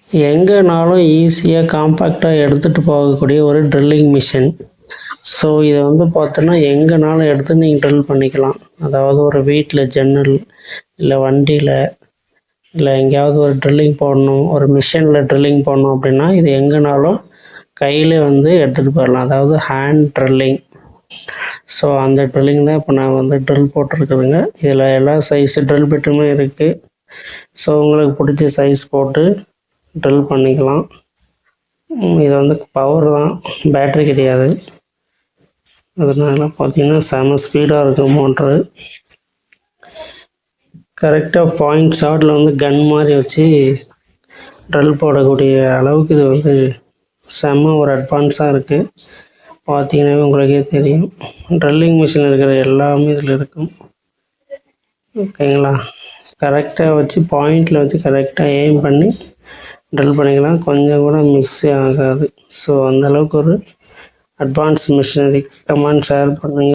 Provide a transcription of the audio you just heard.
எங்கேனாலும் ஈஸியாக காம்பேக்டாக எடுத்துகிட்டு போகக்கூடிய ஒரு ட்ரில்லிங் மிஷின். ஸோ இதை வந்து பார்த்தோன்னா எங்கேனாலும் எடுத்து நீங்கள் ட்ரில் பண்ணிக்கலாம். அதாவது ஒரு வீட்டில் ஜன்னல், இல்லை வண்டியில், இல்லை எங்கேயாவது ஒரு ட்ரில்லிங் போடணும், ஒரு மிஷினில் ட்ரில்லிங் போடணும் அப்படின்னா இது எங்கேனாலும் கையில் வந்து எடுத்துகிட்டு போயிடலாம். அதாவது ஹேண்ட் ட்ரில்லிங். ஸோ அந்த ட்ரில்லிங் தான் இப்போ நான் வந்து ட்ரில் போட்டிருக்குதுங்க. இதில் எல்லா சைஸு ட்ரில் பிட்டுமே இருக்குது. ஸோ உங்களுக்கு பிடிச்ச சைஸ் போட்டு ட்ரில் பண்ணிக்கலாம். இது வந்து பவர் தான், பேட்ரி கிடையாது. அதனால் பார்த்தீங்கன்னா செம ஸ்பீடாக இருக்கும் மோட்ரு. கரெக்டாக பாயிண்ட் ஷாட்டில் வந்து கன் மாதிரி வச்சு ட்ரில் போடக்கூடிய அளவுக்கு இது வந்து செம்ம ஒரு அட்வான்ஸாக இருக்குது. பார்த்தீங்கன்னாவே உங்களுக்கே தெரியும். ட்ரில்லிங் மிஷின் இருக்கிற எல்லாமே இதில் இருக்கும். ஓகேங்களா? கரெக்டாக வச்சு பாயிண்டில் வச்சு கரெக்டாக எய்ம் பண்ணி ட்ரில் பண்ணிக்கலாம். கொஞ்சம் கூட மிஸ்ஸே ஆகாது. ஸோ அந்தளவுக்கு ஒரு அட்வான்ஸ் மிஷினரி. கமெண்ட் ஷேர் பண்ணுங்கள்.